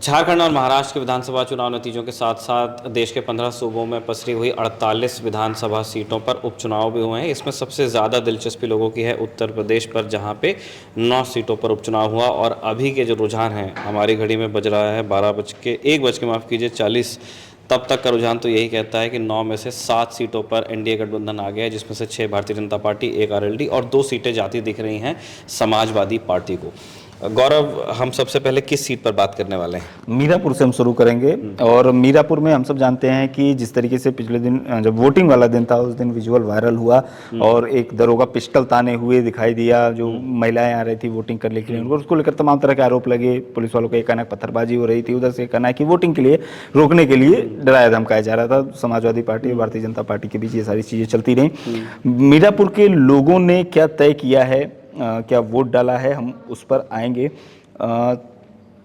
झारखंड और महाराष्ट्र के विधानसभा चुनाव नतीजों के साथ साथ देश के 15 सूबों में पसरी हुई 48 विधानसभा सीटों पर उपचुनाव भी हुए हैं। इसमें सबसे ज़्यादा दिलचस्पी लोगों की है उत्तर प्रदेश पर, जहां पे 9 सीटों पर उपचुनाव हुआ। और अभी के जो रुझान हैं, हमारी घड़ी में बज रहा है 40। तब तक का रुझान तो यही कहता है कि 9 में से 7 सीटों पर एनडीए गठबंधन आ गया है, जिसमें से 6 भारतीय जनता पार्टी, 1 आरएलडी और 2 सीटें जाती दिख रही हैं समाजवादी पार्टी को। गौरव, हम सबसे पहले किस सीट पर बात करने वाले हैं? मीरापुर से हम शुरू करेंगे। और मीरापुर में हम सब जानते हैं कि जिस तरीके से पिछले दिन जब वोटिंग वाला दिन था, उस दिन विजुअल वायरल हुआ और एक दरोगा पिस्टल ताने हुए दिखाई दिया। जो महिलाएं आ रही थी वोटिंग करने के लिए, उनको उसको लेकर तमाम तरह के आरोप लगे। पुलिस वालों का एक कहना पत्थरबाजी हो रही थी, उधर से कहना है कि वोटिंग के लिए रोकने के लिए डराया धमकाया जा रहा था। समाजवादी पार्टी और भारतीय जनता पार्टी के बीच ये सारी चीजें चलती रही। मीरापुर के लोगों ने क्या तय किया है, क्या वोट डाला है, हम उस पर आएंगे।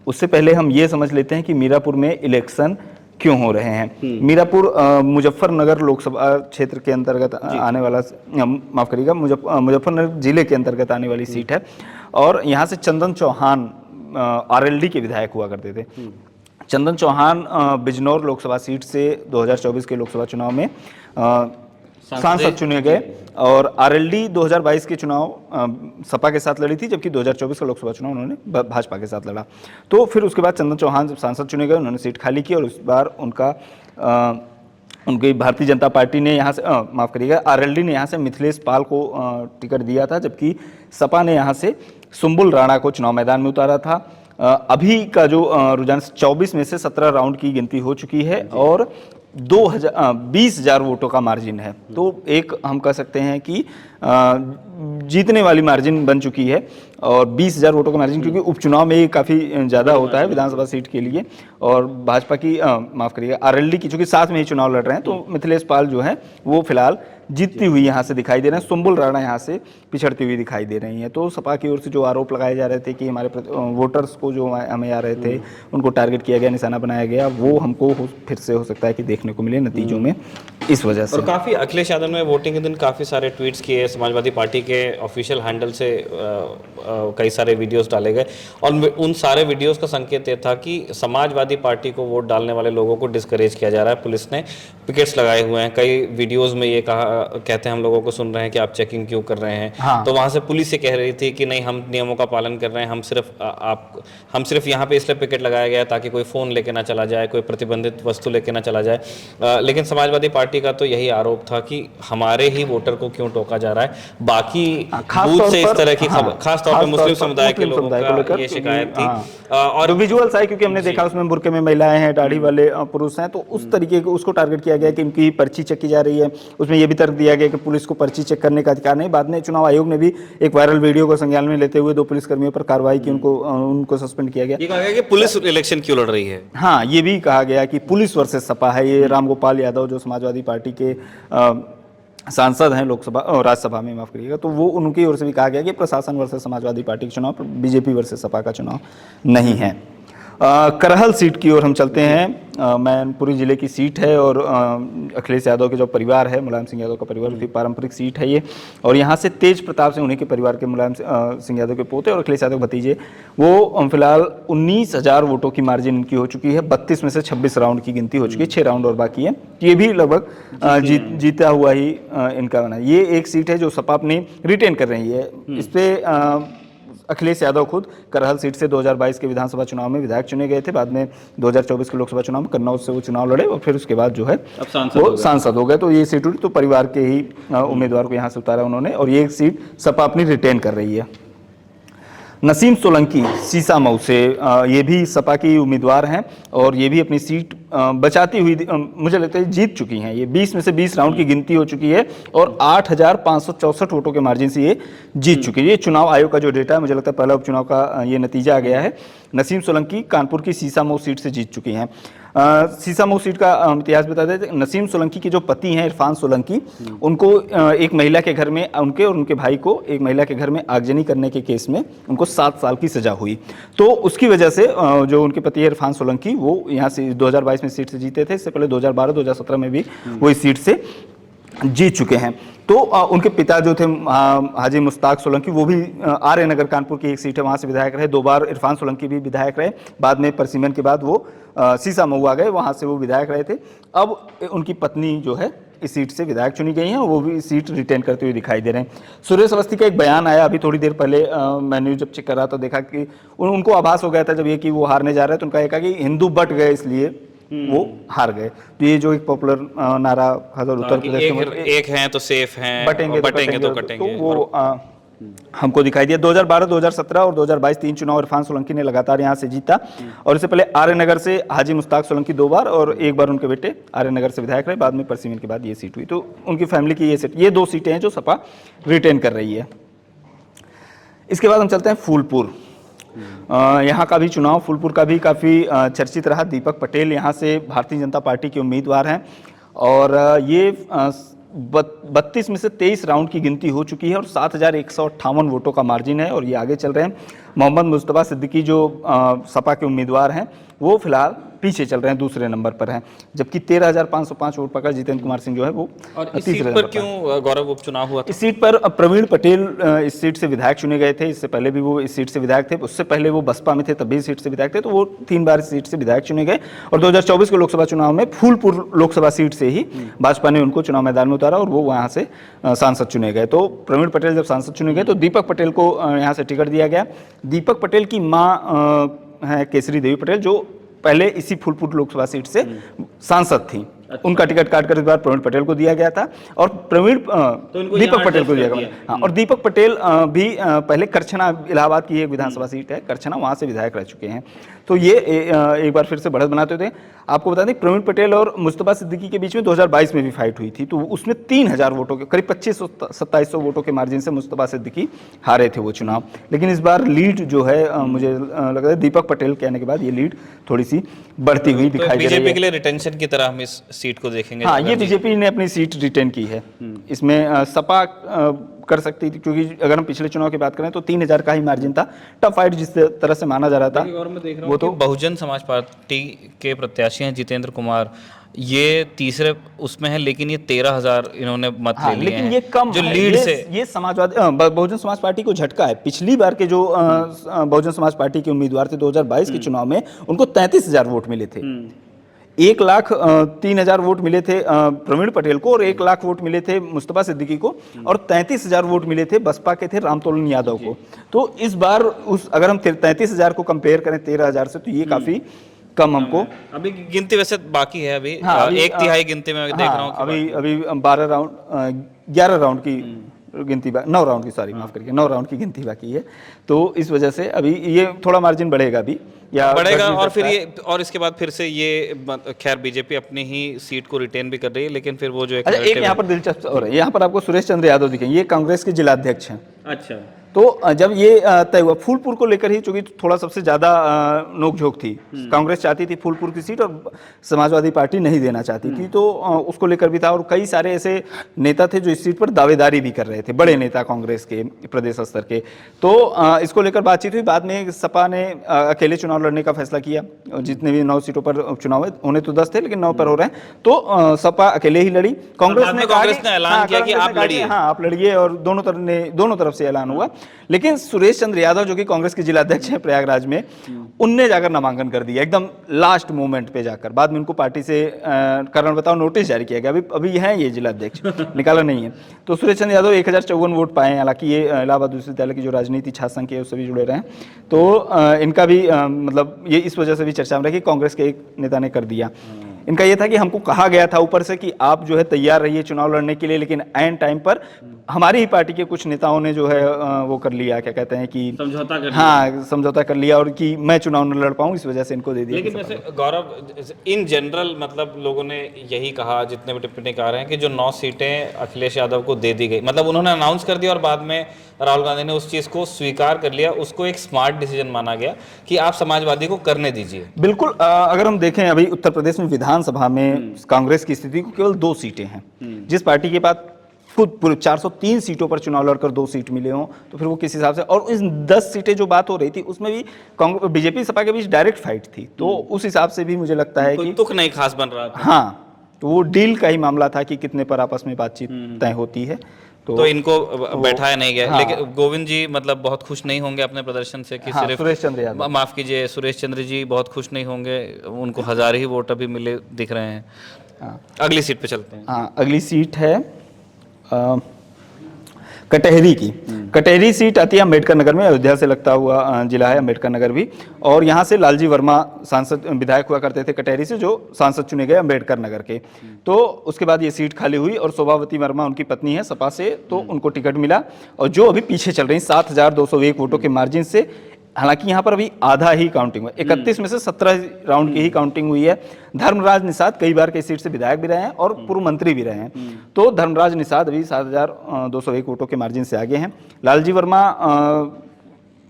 उससे पहले हम ये समझ लेते हैं कि मीरापुर में इलेक्शन क्यों हो रहे हैं। मीरापुर मुजफ्फरनगर लोकसभा क्षेत्र के अंतर्गत आने वाला, माफ करिएगा, मुजफ्फरनगर जिले के अंतर्गत आने वाली सीट है। और यहाँ से चंदन चौहान आरएलडी के विधायक हुआ करते थे। चंदन चौहान बिजनौर लोकसभा सीट से 2024 के लोकसभा चुनाव में सांसद चुने गए और आरएलडी 2022 के चुनाव सपा के साथ लड़ी थी, जबकि 2024 का लोकसभा चुनाव उन्होंने भाजपा के साथ लड़ा। तो फिर उसके बाद चंदन चौहान जब सांसद चुने गए, उन्होंने सीट खाली की और इस बार उनकी भारतीय जनता पार्टी ने यहाँ से माफ करिएगा, आरएलडी ने यहाँ से मिथिलेश पाल को टिकट दिया था, जबकि सपा ने यहाँ से सुम्बुल राणा को चुनाव मैदान में उतारा था। अभी का जो रुझान 24 में से 17 राउंड की गिनती हो चुकी है और 20,000 वोटों का मार्जिन है। तो एक हम कह सकते हैं कि जीतने वाली मार्जिन बन चुकी है और 20,000 वोटों का मार्जिन, क्योंकि उपचुनाव में ये काफ़ी ज़्यादा होता है विधानसभा सीट के लिए। और भाजपा की माफ करिएगा, आरएलडी की, चूंकि साथ में ही चुनाव लड़ रहे हैं, तो मिथिलेश पाल जो है वो फिलहाल जीतती हुई यहाँ से दिखाई दे रहे हैं। सुम्बुल राणा यहाँ से पिछड़ती हुई दिखाई दे रही हैं। तो सपा की ओर से जो आरोप लगाए जा रहे थे कि हमारे वोटर्स को जो हमें आ रहे थे उनको टारगेट किया गया, निशाना बनाया गया, वो हमको फिर से हो सकता है कि देखने को मिले नतीजों में, इस वजह से। और काफ़ी अखिलेश यादव ने वोटिंग के दिन काफ़ी सारे ट्वीट्स किए, समाजवादी पार्टी के ऑफिशियल हैंडल से कई सारे वीडियोस डाले गए और उन सारे वीडियोस का संकेत ये था कि समाजवादी पार्टी को वोट डालने वाले लोगों को डिस्करेज किया जा रहा है। पुलिस ने पिकेट्स लगाए हुए हैं। कई वीडियोस में ये कहते हैं हम लोगों को सुन रहे हैं कि आप चेकिंग क्यों कर रहे हैं। हाँ। तो वहाँ से पुलिस से कह रही थी कि नहीं, हम नियमों का पालन कर रहे हैं, हम सिर्फ यहाँ पे इसलिए पिकेट लगाया गया ताकि कोई फ़ोन लेके ना चला जाए, कोई प्रतिबंधित वस्तु लेके ना चला जाए। लेकिन समाजवादी पार्टी का तो यही आरोप था कि हमारे ही वोटर को क्यों टोका जा रहा है। बाकी बूथ से इस तरह की खबर, खासतौर पर मुस्लिम समुदाय के लोगों का ये शिकायत थी। और विजुअल्स आए, क्योंकि हमने देखा उसमें बुर्के में महिलाएं हैं, दाढ़ी वाले पुरुष हैं, तो उस तरीके को उसको टारगेट किया गया कि इनकी पर्ची चेक की जा रही है। उसमें यह भी तर्क दिया गया कि पुलिस को पर्ची चेक करने का अधिकार नहीं। बाद में चुनाव आयोग ने भी एक वायरल वीडियो को संज्ञान में लेते हुए 2 पुलिसकर्मियों पर कार्रवाई की, उनको सस्पेंड किया गया। ये कहा गया कि पुलिस इलेक्शन क्यों लड़ रही है। हाँ, ये भी कहा गया कि पुलिस वर्सेस सपा है। ये रामगोपाल यादव जो समाजवादी पार्टी के सांसद हैं लोकसभा और राज्यसभा में, माफ करिएगा, तो वो उनकी ओर से भी कहा गया कि प्रशासन वर्सेस समाजवादी पार्टी का चुनाव, बीजेपी वर्सेस सपा का चुनाव नहीं है। करहल सीट की ओर हम चलते हैं। मैनपुरी जिले की सीट है और अखिलेश यादव के जो परिवार है, मुलायम सिंह यादव का परिवार, उसकी पारंपरिक सीट है ये। और यहाँ से तेज प्रताप सिंह, उन्हीं के परिवार के मुलायम सिंह यादव के पोते और अखिलेश यादव भतीजे, वो फिलहाल 19,000 वोटों की मार्जिन इनकी हो चुकी है। 32 में से 26 राउंड की गिनती हो चुकी है, 6 राउंड और बाकी है। ये भी लगभग जीता हुआ ही इनका बना। ये एक सीट है जो सपा अपनी रिटेन कर रही है। इस पर अखिलेश यादव खुद करहल सीट से 2022 के विधानसभा चुनाव में विधायक चुने गए थे। बाद में 2024 के लोकसभा चुनाव में कन्नौज से वो चुनाव लड़े और फिर उसके बाद जो है वो सांसद हो गए। तो ये सीट हुई, तो परिवार के ही उम्मीदवार को यहाँ से उतारा उन्होंने और ये सीट सपा अपनी रिटेन कर रही है। नसीम सोलंकी सीसामऊ से, ये भी सपा की उम्मीदवार हैं और ये भी अपनी सीट बचाती हुई मुझे लगता है जीत चुकी हैं। ये 20 में से 20 राउंड की गिनती हो चुकी है और 8,564 वोटों के मार्जिन से ये जीत चुकी है। ये चुनाव आयोग का जो डेटा है, मुझे लगता है पहला उपचुनाव का ये नतीजा आ गया है। नसीम सोलंकी कानपुर की सीसामऊ सीट से जीत चुकी हैं। सीसामऊ सीट का इतिहास बता देते। नसीम सोलंकी के जो पति हैं इरफान सोलंकी, उनको एक महिला के घर में, उनके और उनके भाई को एक महिला के घर में आगजनी करने के केस में उनको 7 साल की सजा हुई। तो उसकी वजह से जो उनके पति है इरफान सोलंकी, वो यहाँ से 2022 में सीट से जीते थे। इससे पहले 2012-2017 में भी वो इस सीट से जीत चुके हैं। तो उनके पिता जो थे हाजी मुश्ताक सोलंकी, वो भी आर्य नगर कानपुर की एक सीट है, वहाँ से विधायक रहे। 2 बार इरफान सोलंकी भी विधायक रहे। बाद में परसिमन के बाद वो सीसा मऊ आ गए, वहाँ से वो विधायक रहे थे। अब उनकी पत्नी जो है इस सीट से विधायक चुनी गई हैं, वो भी सीट रिटेन करते हुए दिखाई दे रहे हैं। सुरेश अवस्थी का एक बयान आया अभी थोड़ी देर पहले, मैं न्यूज जब चेक कर रहा था देखा कि उनको आभास हो गया था जब ये कि वो हारने जा रहे हैं, तो उनका ये कहा कि हिंदू बट गए इसलिए वो हार गए। तो ये जो एक पॉपुलर नारा हजर उत्तर प्रदेश में, एक हैं तो सेफ हैं, बटेंगे तो कटेंगे, तो वो हमको दिखाई दिया। 2012, 2017 और 2022 3 चुनाव इरफान सोलंकी ने लगातार यहाँ से जीता। और इससे पहले आर्यनगर से हाजी मुश्ताक सोलंकी 2 बार और 1 बार उनके बेटे आर्यनगर से विधायक रहे। बाद में परसिमन के बाद ये सीट हुई। तो उनकी फैमिली की ये 2 सीटें हैं जो सपा रिटेन कर रही है। इसके बाद हम चलते हैं फूलपुर। यहाँ का भी चुनाव, फूलपुर का भी काफ़ी चर्चित रहा। दीपक पटेल यहाँ से भारतीय जनता पार्टी के उम्मीदवार हैं और ये 32 में से 23 राउंड की गिनती हो चुकी है और 7,158 वोटों का मार्जिन है और ये आगे चल रहे हैं। मोहम्मद मुस्तफ़ा सिद्दीकी जो सपा के उम्मीदवार हैं वो फिलहाल पीछे चल रहे हैं, दूसरे नंबर पर हैं, जबकि 13,505 वोट पाकर जितेंद्र कुमार सिंह जो है वो तीसरे नंबर पर। क्यों गौरव उपचुनाव हुआ था? इस सीट पर प्रवीण पटेल इस सीट से विधायक चुने गए थे। इससे पहले भी वो इस सीट से विधायक थे, उससे पहले वो बसपा में थे तब भी इस सीट से विधायक थे। तो वो 3 बार इस सीट से विधायक चुने गए और 2024 के लोकसभा चुनाव में फूलपुर लोकसभा सीट से ही भाजपा ने उनको चुनाव मैदान में उतारा और वो वहाँ से सांसद चुने गए। तो प्रवीण पटेल जब सांसद चुने गए तो दीपक पटेल को यहाँ से टिकट दिया गया। दीपक पटेल की माँ है केसरी देवी पटेल, जो पहले इसी फूलपुर लोकसभा सीट से सांसद थी। उनका टिकट काटकर इस बार प्रवीण पटेल को दिया गया था और दीपक पटेल को दिया गया। हाँ, और दीपक पटेल भी पहले करछना, इलाहाबाद की एक विधानसभा सीट है करछना, वहाँ से विधायक रह चुके हैं। तो ये एक बार फिर से बढ़त बनाते थे। आपको बता दें प्रवीण पटेल और मुस्तफ़ा सिद्दीकी के बीच में 2022 में भी फाइट हुई थी, तो उसमें 3,000 वोटों के करीब 2500-2700 वोटों के मार्जिन से मुस्तफ़ा सिद्दीकी हारे थे वो चुनाव। लेकिन इस बार लीड जो है मुझे लग रहा है दीपक पटेल के आने के बाद ये लीड थोड़ी सी बढ़ती हुई दिखाई दे रही है। बीजेपी के लिए रिटेंशन की तरह हम इस सीट को देखेंगे? हाँ, ये बीजेपी ने अपनी सीट रिटेन की है। इसमें सपा कर सकती थी, क्योंकि अगर हम पिछले चुनाव की बात करें तो 3,000 का ही मार्जिन था। टफ फाइट जिस तरह से माना जा रहा था, वो तो बहुजन समाज पार्टी के प्रत्याशी हैं जितेंद्र कुमार, ये तीसरे उसमें है, लेकिन ये 13,000 इन्होंने मत ले लिए लेकिन हैं, ये कम जो है। लीड से ये समाजवादी बहुजन समाज पार्टी को झटका है। पिछली बार के जो बहुजन समाज पार्टी के उम्मीदवार थे 2022 के चुनाव में, उनको 33,000 वोट मिले थे। 1,03,000 वोट मिले थे प्रवीण पटेल को और 1 लाख वोट मिले थे मुस्तफ़ा सिद्दीकी को और 33,000 वोट मिले थे बसपा के थे रामतोलन यादव को। तो इस बार अगर हम 33,000 को कंपेयर करें 13,000 से, तो ये काफी कम हमको। अभी गिनती वैसे बाकी है, अभी 1/3 गिनती में देख रहा हूँ। अभी 12 राउंड 11 राउंड की गिनती 9 राउंड की, सॉरी माफ करिए, 9 राउंड की गिनती बाकी है। तो इस वजह से अभी ये थोड़ा मार्जिन बढ़ेगा अभी या बढ़ेगा और फिर ये और इसके बाद फिर से ये खैर बीजेपी अपनी ही सीट को रिटेन भी कर रही है, लेकिन फिर वो जो एक यहाँ पर दिलचस्प हो रहा है, यहाँ पर आपको सुरेश चंद्र यादव दिखेंगे, ये कांग्रेस के जिलाध्यक्ष हैं। अच्छा, तो जब ये तय हुआ फूलपुर को लेकर ही, चूंकि थोड़ा सबसे ज्यादा नोकझोंक थी, कांग्रेस चाहती थी फूलपुर की सीट और समाजवादी पार्टी नहीं देना चाहती थी, तो उसको लेकर भी था। और कई सारे ऐसे नेता थे जो इस सीट पर दावेदारी भी कर रहे थे, बड़े नेता कांग्रेस के प्रदेश स्तर के। तो इसको लेकर बातचीत हुई। बाद में सपा ने अकेले चुनाव लड़ने का फैसला किया। जितने भी 9 सीटों पर चुनाव है, होने तो 10 थे लेकिन 9 पर हो रहे हैं, तो सपा अकेले ही लड़ी। कांग्रेस ने ऐलान किया कि आप लड़िए, हाँ आप लड़िए, और दोनों तरफ से ऐलान हुआ। लेकिन सुरेश चंद्र यादव जो कि कांग्रेस के जिलाध्यक्ष हैं प्रयागराज में, उनने जाकर नामांकन कर दिया एकदम लास्ट मोमेंट पे जाकर। बाद में उनको पार्टी से कारण बताओ नोटिस जारी किया गया। अभी है ये जिलाध्यक्ष, निकाला नहीं है। तो सुरेश चंद्र यादव 1,054 वोट पाए। हालांकि ये इलाहाबाद विश्वविद्यालय की जो राजनीति छात्र संघ है उससे भी जुड़े रहे, तो इनका भी मतलब ये इस वजह से भी चर्चा में रही कि कांग्रेस के एक नेता ने कर दिया। इनका ये था कि हमको कहा गया था ऊपर से कि आप जो है तैयार रहिए चुनाव लड़ने के लिए, लेकिन एंड टाइम पर हमारी ही पार्टी के कुछ नेताओं ने जो है वो कर लिया, क्या कहते हैं कि समझौता कर लिया। हाँ, समझौता कर लिया और कि मैं चुनाव न लड़ पाऊं, इस वजह से इनको दे दिया। लेकिन वैसे गौरव, इन जनरल मतलब लोगों ने यही कहा, जितने भी टिप्पणीकार हैं, कि जो 9 सीटें अखिलेश यादव को दे दी गई, मतलब उन्होंने अनाउंस कर दिया और बाद में राहुल गांधी ने उस चीज़ को स्वीकार कर लिया, उसको एक स्मार्ट डिसीजन माना गया कि आप समाजवादी को करने दीजिए। बिल्कुल। अगर हम देखें अभी उत्तर प्रदेश में विधानसभा में कांग्रेस की स्थिति को केवल 2 सीटें हैं। जिस पार्टी के पास खुद पूरे 403 सीटों पर चुनाव लड़कर 2 सीट मिले हों, तो फिर वो किस हिसाब से, और इस 10 सीटें जो बात हो रही थी उसमें भी बीजेपी सपा के बीच डायरेक्ट फाइट थी, तो उस हिसाब से भी मुझे लगता है कि तुक नहीं खास बन रहा था। हाँ, तो वो डील का ही मामला था कि कितने पर आपस में बातचीत तय होती है। तो इनको बैठाया नहीं गया। हाँ। लेकिन गोविंद जी मतलब बहुत खुश नहीं होंगे अपने प्रदर्शन से कि हाँ, सिर्फ सुरेश चंद्र यादव। माफ कीजिए, सुरेश चंद्र जी बहुत खुश नहीं होंगे, उनको 1000 ही वोट अभी मिले दिख रहे हैं। हाँ। अगली सीट पे चलते हैं। हाँ, अगली सीट है कटहरी की। कटहरी सीट आती है अम्बेडकर नगर में, अयोध्या से लगता हुआ जिला है अम्बेडकर नगर भी। और यहाँ से लालजी वर्मा सांसद विधायक हुआ करते थे कटहरी से, जो सांसद चुने गए अम्बेडकर नगर के। तो उसके बाद ये सीट खाली हुई और शोभावती वर्मा उनकी पत्नी है सपा से, तो उनको टिकट मिला। और जो अभी पीछे चल रही 7201 वोटों के मार्जिन से, हालांकि यहाँ पर अभी आधा ही काउंटिंग हुआ, 31 में से 17 राउंड की ही काउंटिंग हुई है। धर्मराज निषाद कई बार कई सीट से विधायक भी रहे हैं और पूर्व मंत्री भी रहे हैं। तो धर्मराज निषाद अभी 7201 वोटों के मार्जिन से आगे हैं। लालजी वर्मा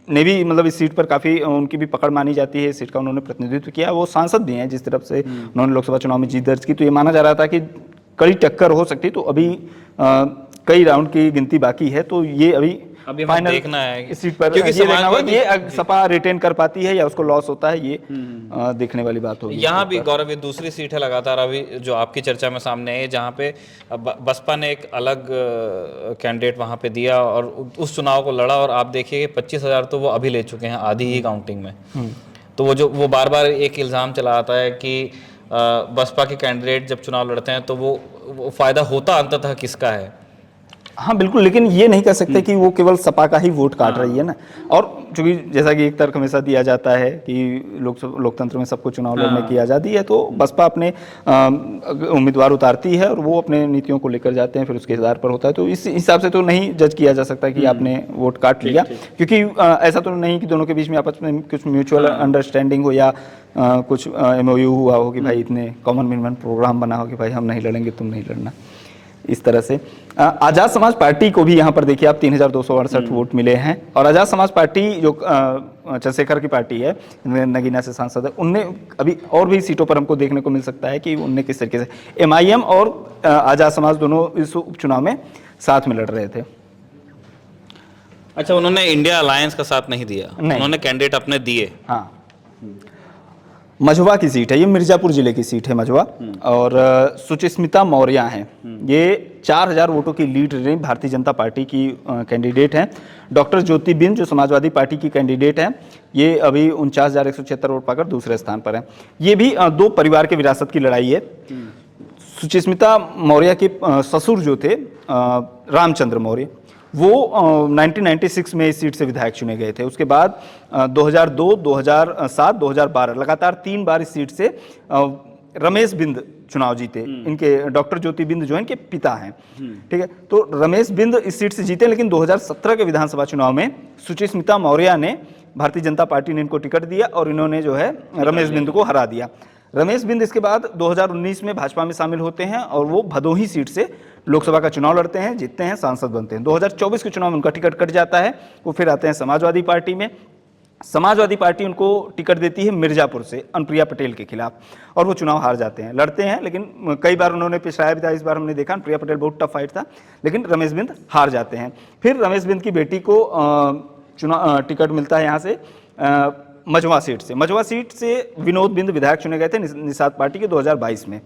ने भी मतलब इस सीट पर काफ़ी उनकी भी पकड़ मानी जाती है, इस सीट का उन्होंने प्रतिनिधित्व किया। वो सांसद भी हैं जिस तरफ से उन्होंने लोकसभा चुनाव में जीत दर्ज की, तो ये माना जा रहा था कि कड़ी टक्कर हो सकती। तो अभी कई राउंड की गिनती बाकी है, तो ये अभी हमें देखना है इस सीट पर, क्योंकि ये सपा रिटेन कर पाती है या उसको लॉस होता है, ये देखने वाली बात होगी। यहाँ भी गौरव ये दूसरी सीट है लगातार अभी जो आपकी चर्चा में सामने है, जहाँ पे बसपा ने एक अलग कैंडिडेट वहाँ पे दिया और उस चुनाव को लड़ा, और आप देखिए 25,000 तो वो अभी ले चुके हैं आधी ही काउंटिंग में। तो वो बार बार एक इल्ज़ाम चला आता है कि बसपा के कैंडिडेट जब चुनाव लड़ते हैं तो वो फायदा होता अंततः किसका है। हाँ बिल्कुल, लेकिन ये नहीं कह सकते कि वो केवल सपा का ही वोट काट रही है ना। और चूंकि जैसा कि एक तर्क हमेशा दिया जाता है कि लोकतंत्र में सबको चुनाव लड़ने की आज़ादी है, तो बसपा अपने उम्मीदवार उतारती है और वो अपने नीतियों को लेकर जाते हैं, फिर उसके आधार पर होता है। तो इस हिसाब से तो नहीं जज किया जा सकता कि आपने वोट काट लिया, क्योंकि ऐसा तो नहीं कि दोनों के बीच में आपस में कुछ म्यूचुअल अंडरस्टैंडिंग हो या कुछ MOU हुआ हो कि भाई इतने कॉमन मिनिमम प्रोग्राम बना हो कि भाई हम नहीं लड़ेंगे तुम नहीं लड़ना, इस तरह से। आज़ाद समाज पार्टी को भी यहाँ पर देखिए आप 3268 वोट मिले हैं। और आज़ाद समाज पार्टी जो चंद्रशेखर की पार्टी है, नगीना से सांसद है, उनने अभी और भी सीटों पर हमको देखने को मिल सकता है कि उनने किस तरीके से MIM और आज़ाद समाज दोनों इस उपचुनाव में साथ में लड़ रहे थे। अच्छा, उन्होंने इंडिया अलायंस का साथ नहीं दिया, उन्होंने कैंडिडेट अपने दिए। हाँ, मझवा की सीट है, ये मिर्जापुर जिले की सीट है मझवा, और सुचिस्मिता मौर्य हैं। ये 4000 वोटों की लीड रही भारतीय जनता पार्टी की कैंडिडेट हैं। डॉक्टर ज्योति बिंद जो समाजवादी पार्टी की कैंडिडेट हैं, ये अभी 49,176 वोट पाकर दूसरे स्थान पर हैं। ये भी दो परिवार के विरासत की लड़ाई है। सुचिस्मिता मौर्य के ससुर जो थे रामचंद्र मौर्य, वो 1996 में इस सीट से विधायक चुने गए थे। उसके बाद 2002, 2007, 2012 लगातार 3 बार इस सीट से रमेश बिंद चुनाव जीते। इनके डॉक्टर ज्योति बिंद जो है इनके पिता हैं, ठीक है। तो रमेश बिंद इस सीट से जीते, लेकिन 2017 के विधानसभा चुनाव में सुचिस्मिता मौर्य ने, भारतीय जनता पार्टी ने इनको टिकट दिया और इन्होंने जो है रमेश बिंद को हरा दिया। रमेश बिंद इसके बाद 2019 में भाजपा में शामिल होते हैं और वो भदोही सीट से लोकसभा का चुनाव लड़ते हैं, जीतते हैं, सांसद बनते हैं। 2024 के चुनाव में उनका टिकट कट जाता है, वो फिर आते हैं समाजवादी पार्टी में। समाजवादी पार्टी उनको टिकट देती है मिर्जापुर से अनुप्रिया पटेल के खिलाफ, और वो चुनाव हार जाते हैं। लड़ते हैं लेकिन कई बार उन्होंने पिछड़ाया भी था, इस बार हमने देखा अनुप्रिया पटेल बहुत टफ फाइट था, लेकिन रमेश बिंद हार जाते हैं। फिर रमेश बिंद की बेटी को चुनाव टिकट मिलता है यहाँ से मझवा सीट से। मझवा सीट से विनोद बिंद विधायक चुने गए थे निषाद पार्टी के 2022 में।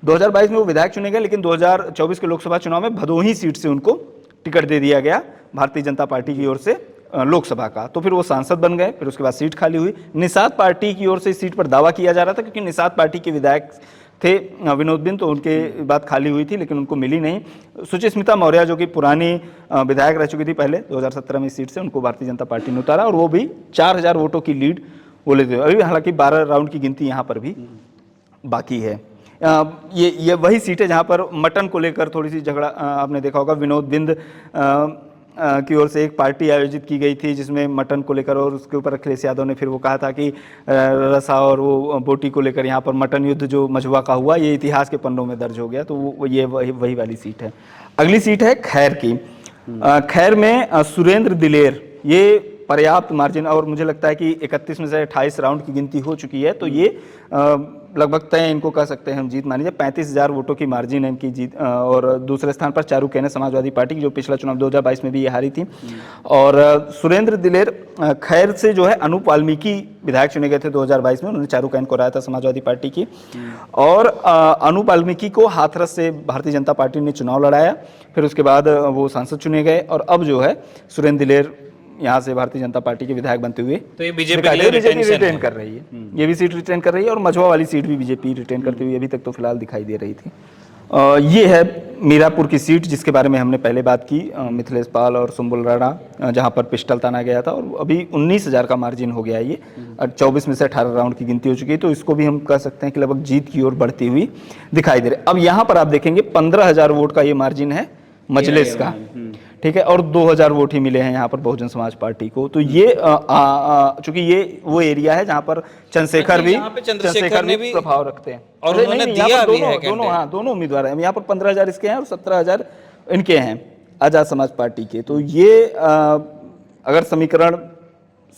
2022 में वो विधायक चुने गए, लेकिन 2024 के लोकसभा चुनाव में भदोही सीट से उनको टिकट दे दिया गया भारतीय जनता पार्टी की ओर से लोकसभा का। तो फिर वो सांसद बन गए, फिर उसके बाद सीट खाली हुई। निषाद पार्टी की ओर से इस सीट पर दावा किया जा रहा था, क्योंकि निषाद पार्टी के विधायक थे विनोद बिंद, तो उनके बाद खाली हुई थी, लेकिन उनको मिली नहीं। सुचिस्मिता मौर्य जो कि पुरानी विधायक रह चुकी थी पहले 2017 में इस सीट से, उनको भारतीय जनता पार्टी ने उतारा और वो भी 4000 वोटों की लीड वो लेते हुए। अभी हालांकि 12 राउंड की गिनती यहाँ पर भी बाकी है। ये वही सीट है जहाँ पर मटन को लेकर थोड़ी सी झगड़ा आपने देखा होगा। विनोद बिंद की ओर से एक पार्टी आयोजित की गई थी जिसमें मटन को लेकर, और उसके ऊपर अखिलेश यादव ने फिर वो कहा था कि रसा और वो बोटी को लेकर यहाँ पर मटन युद्ध जो मझवा का हुआ, ये इतिहास के पन्नों में दर्ज हो गया। तो वो ये वही वाली सीट है। अगली सीट है खैर की। खैर में सुरेंद्र दिलेर, ये पर्याप्त मार्जिन, और मुझे लगता है कि 31 में से 28 राउंड की गिनती हो चुकी है, तो ये लगभग तय इनको कह सकते हैं हम जीत मानी जाए। 35,000 वोटों की मार्जिन है इनकी जीत। और दूसरे स्थान पर चारू केने समाजवादी पार्टी की, जो पिछला चुनाव 2022 में भी ये हारी थी। और सुरेंद्र दिलेर खैर से जो है अनूप वाल्मीकि विधायक चुने गए थे 2022 में, उन्होंने चारू कैन को हराया था समाजवादी पार्टी की। और अनूप वाल्मीकि को हाथरस से भारतीय जनता पार्टी ने चुनाव लड़ाया, फिर उसके बाद वो सांसद चुने गए, और अब जो है सुरेंद्र दिलेर यहाँ से भारतीय जनता पार्टी के विधायक बनते हुए तो ये बीजेपी रिटेन कर रही है। ये भी सीट रिटेन कर रही है, और मझवा वाली सीट भी बीजेपी रिटेन करती हुई अभी तक तो फिलहाल दिखाई दे रही थी। ये है मीरापुर की सीट जिसके बारे में हमने पहले बात की, मिथिलेश पाल और सुम्बुल राणा, जहां पर पिस्टल ताना गया था, और अभी 19,000 का मार्जिन हो गया है ये, और 24 में से 18 राउंड की गिनती हो चुकी है, तो इसको भी हम कह सकते हैं कि लगभग जीत की ओर बढ़ती हुई दिखाई दे रही है। अब यहाँ पर आप देखेंगे 15,000 वोट का ये मार्जिन है मजलिस का, ठीक है, और 2,000 वोट ही मिले हैं यहाँ पर बहुजन समाज पार्टी को। तो ये चूंकि ये वो एरिया है जहाँ पर चंद्रशेखर भी प्रभाव रखते हैं, और उन्होंने दिया भी है दोनों उम्मीदवार हैं यहाँ पर। 15,000 इसके हैं और 17,000 इनके हैं आजाद समाज पार्टी के। तो ये अगर समीकरण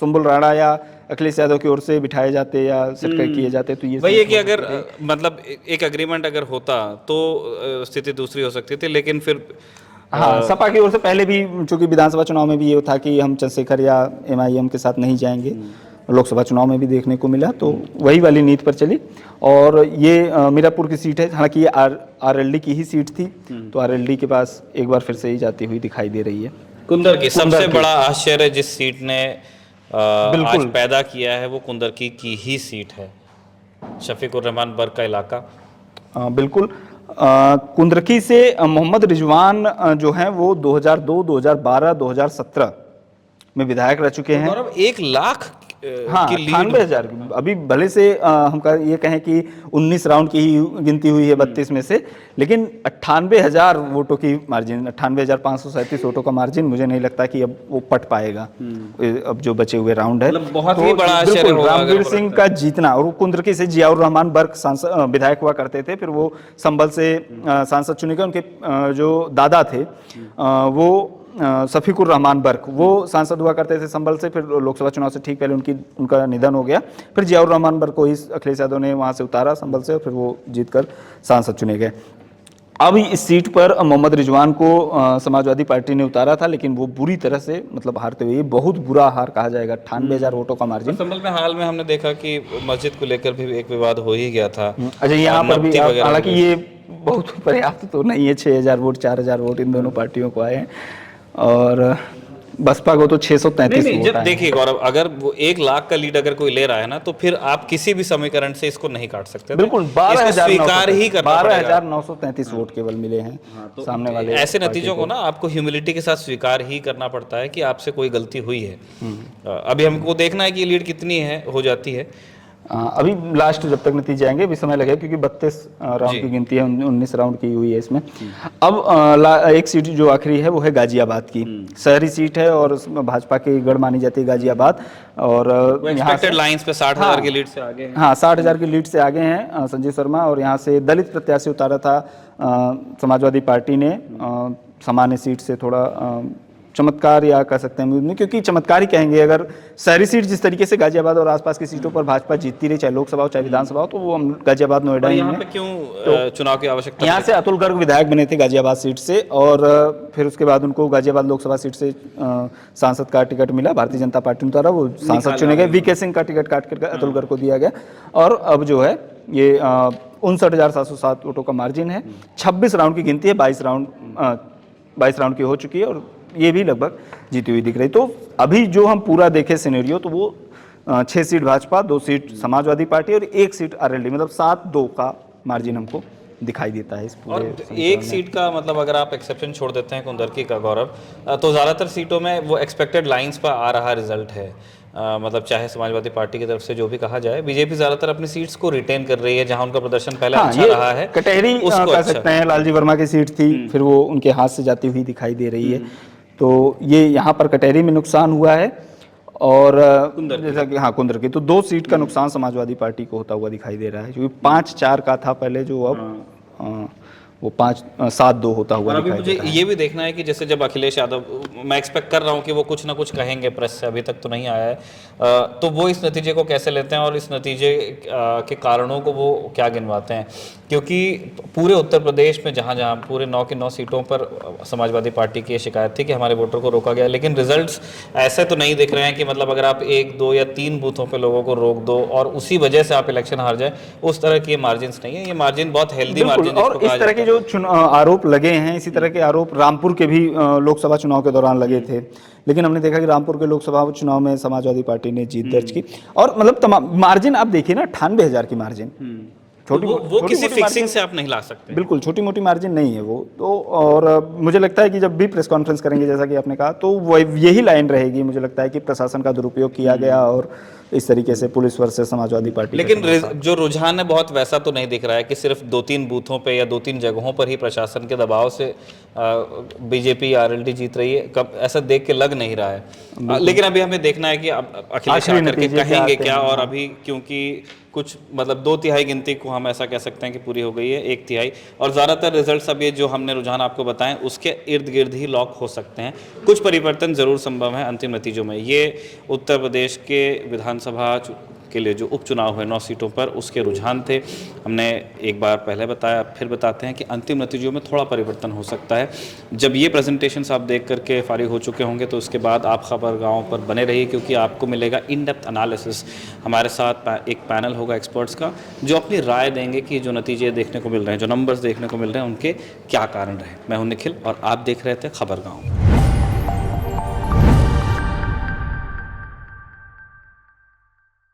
सुम्बुल राणा या अखिलेश यादव की ओर से बिठाए जाते या सेट किए जाते तो ये वही है कि अगर मतलब एक एग्रीमेंट अगर होता तो स्थिति दूसरी हो सकती थी, लेकिन फिर हाँ, सपा की ओर से पहले भी चूंकि विधानसभा चुनाव में भी ये था कि हम चंद्रशेखर या MIM के साथ नहीं जाएंगे, लोकसभा चुनाव में भी देखने को मिला, तो वही वाली नीति पर चली। और ये मीरापुर की सीट है, हालांकि ये RLD की ही सीट थी, तो RLD के पास एक बार फिर से ही जाती हुई दिखाई दे रही है। कुंदर की सबसे बड़ा आश्चर्य जिस सीट ने आज पैदा किया है वो कुंदर की ही सीट है, शफीकुर रहमान बर्क का इलाका। बिल्कुल, कुंदरकी से मोहम्मद रिजवान जो हैं वो 2002, 2012, 2017 में विधायक रह चुके हैं। 1 लाख हाँ, 98,000। अभी भले से हम ये कहें कि 19 राउंड की ही गिनती हुई है 32 में से, लेकिन 98,000 वोटों की मार्जिन, 98,537 वोटों का मार्जिन, मुझे नहीं लगता कि अब वो पट पाएगा अब जो बचे हुए राउंड है। मतलब बहुत ही बड़ा आश्चर्य होगा रामवीर सिंह का जीतना। और कुंदरकी से जियाउर रहमान बर्क विधायक हुआ करते थे, फिर वो संभल से सांसद चुने गए। उनके जो दादा थे वो शफीकुर रहमान बर्क, वो सांसद हुआ करते थे संभल से, फिर लोकसभा चुनाव से ठीक पहले उनका निधन हो गया। फिर जियाउर रहमान बर्क को ही अखिलेश यादव ने वहां से उतारा संभल से, और फिर वो जीतकर सांसद चुने गए। अब इस सीट पर मोहम्मद रिजवान को समाजवादी पार्टी ने उतारा था, लेकिन वो बुरी तरह से मतलब हारते हुए, बहुत बुरा हार कहा जाएगा, 98,000 वोटों का मार्जिन। संभल में हाल में हमने देखा कि मस्जिद को लेकर भी एक विवाद हो ही गया था। अच्छा, यहाँ पर भी हालांकि ये बहुत पर्याप्त तो नहीं है, 6,000 वोट 4,000 वोट इन दोनों पार्टियों को आए हैं, और बसपा को तो 633 वोट। जब देखिए गौरव, अगर वो 1 लाख का लीड अगर कोई ले रहा है ना, तो फिर आप किसी भी समीकरण से इसको नहीं काट सकते। बिल्कुल, 12,933 वोट केवल मिले हैं सामने वाले। ऐसे नतीजों को ना आपको ह्यूमिलिटी के साथ स्वीकार ही करना पड़ता है कि आपसे कोई गलती हुई है। अभी हमको देखना है कि लीड कितनी है हो जाती है। अभी लास्ट जब तक नतीजे आएंगे अभी समय लगेगा, क्योंकि 32 राउंड की गिनती है, 19 राउंड की हुई है इसमें। अब एक सीट जो आखिरी है वो है गाजियाबाद की, शहरी सीट है और भाजपा की गढ़ मानी जाती है गाजियाबाद। और एक्सपेक्टेड लाइंस पे 60,000 की लीड से आगे हैं। हाँ, 60,000 की लीड से आगे हैं संजीव शर्मा। और यहाँ से दलित प्रत्याशी उतारा था समाजवादी पार्टी ने, सामान्य सीट से थोड़ा चमत्कार या कह सकते हैं, क्योंकि चमत्कार ही कहेंगे। अगर शहरी सीट जिस तरीके से गाजियाबाद और आसपास की सीटों पर भाजपा जीतती रही, चाहे लोकसभा हो चाहे विधानसभा हो, तो वो हम गाजियाबाद नोएडा यहाँ पे क्यों चुनाव की आवश्यकता? यहाँ से अतुल गर्ग विधायक बने थे गाजियाबाद सीट से, और फिर उसके बाद उनको गाजियाबाद लोकसभा सीट से सांसद का टिकट मिला, भारतीय जनता पार्टी ने उतारा, वो सांसद चुने गए। VK सिंह का टिकट काट कर अतुल गर्ग को दिया गया, और अब जो है ये 59,707 वोटों का मार्जिन है। 26 राउंड की गिनती है, 22 राउंड की हो चुकी है, और ये भी लगभग जीती हुई दिख रही। तो अभी जो हम पूरा देखें सिनेरियो, तो वो 6 seat Bhajpa, 2 seat Samajwadi party और 1 सीट RLD, मतलब 7-2 का मार्जिन हमको दिखाई देता है इस पूरे। और 1 सीट का मतलब अगर आप एक्सेप्शन छोड़ देते हैं कुंदरकी का गौरव, तो ज़्यादातर सीटों में वो एक्सपेक्टेड लाइंस पर आ रहा रिजल्ट है। मतलब चाहे समाजवादी पार्टी की तरफ से जो भी कहा जाए, बीजेपी ज्यादातर अपनी सीट्स को रिटेन कर रही है, जहां उनका प्रदर्शन पहले अच्छा रहा है। कटहरी कह सकते हैं, लालजी वर्मा की सीट थी, फिर वो उनके हाथ से जाती हुई दिखाई दे रही है। तो ये यहाँ पर कटहरी में नुकसान हुआ है, और जैसा कि कुंदरकी, तो 2 सीट का नुकसान समाजवादी पार्टी को होता हुआ दिखाई दे रहा है, क्योंकि 5-4 का था पहले, जो अब वो 5-7-2 होता हुआ और अभी दिखाई मुझे दे रहा है। ये भी देखना है कि जैसे जब अखिलेश यादव, मैं एक्सपेक्ट कर रहा हूँ कि वो कुछ ना कुछ कहेंगे, प्रेस से अभी तक तो नहीं आया है, तो वो इस नतीजे को कैसे लेते हैं और इस नतीजे के कारणों को वो क्या गिनवाते हैं, क्योंकि पूरे उत्तर प्रदेश में जहाँ जहाँ पूरे 9 की 9 सीटों पर समाजवादी पार्टी की ये शिकायत थी कि हमारे वोटर को रोका गया, लेकिन रिजल्ट्स ऐसे तो नहीं दिख रहे हैं कि मतलब अगर आप 1, 2 या 3 बूथों पे लोगों को रोक दो और उसी वजह से आप इलेक्शन हार जाए, उस तरह की ये मार्जिन नहीं है। ये मार्जिन बहुत हेल्दी बिल्कुल, मार्जिन और जिसको कहा इस तरह जाता के है। जो आरोप लगे हैं, इसी तरह के आरोप रामपुर के भी लोकसभा चुनाव के दौरान लगे थे, लेकिन हमने देखा कि रामपुर के लोकसभा चुनाव में समाजवादी पार्टी ने जीत दर्ज की। और मतलब तमाम मार्जिन आप देखिए ना, 98,000 की मार्जिन, तो वो किसी फिक्सिंग से आप नहीं ला सकते। बिल्कुल छोटी मोटी मार्जिन नहीं है वो तो। और मुझे लगता है कि जब भी प्रेस कॉन्फ्रेंस करेंगे, जैसा कि आपने कहा, तो वो यही लाइन रहेगी, मुझे लगता है कि प्रशासन का दुरुपयोग किया गया और इस तरीके से पुलिस वर्सेस समाजवादी पार्टी का लेकिन चुनाव था। जो रुझान है बहुत वैसा तो नहीं दिख रहा है कि सिर्फ 2-3 बूथों पे या 2-3 जगहों पर ही प्रशासन के दबाव से बीजेपी या आरएलडी जीत रही है, कब ऐसा देख के लग नहीं रहा है। लेकिन अभी हमें देखना है कि अब अखिलेश आखिरी आकर के नतीजे क्या कहेंगे आते क्या, हैं, और हाँ। अभी क्योंकि कुछ मतलब 2/3 गिनती को हम ऐसा कह सकते हैं कि पूरी हो गई है, 1/3, और ज़्यादातर रिजल्ट्स अब ये जो हमने रुझान आपको बताएं उसके इर्द गिर्द ही लॉक हो सकते हैं। कुछ परिवर्तन ज़रूर संभव है अंतिम नतीजों में। ये उत्तर प्रदेश के विधानसभा के लिए जो उपचुनाव है 9 सीटों पर, उसके रुझान थे। हमने एक बार पहले बताया, फिर बताते हैं कि अंतिम नतीजों में थोड़ा परिवर्तन हो सकता है। जब ये प्रेजेंटेशंस आप देख करके फारिग हो चुके होंगे तो उसके बाद आप खबरगाहों पर बने रहिए, क्योंकि आपको मिलेगा इन डेप्थ एनालिसिस। हमारे साथ एक पैनल होगा एक्सपर्ट्स का जो अपनी राय देंगे कि जो नतीजे देखने को मिल रहे हैं, जो नंबर्स देखने को मिल रहे हैं, उनके क्या कारण रहे। मैं हूं निखिल और आप देख रहे थे खबरगाहों।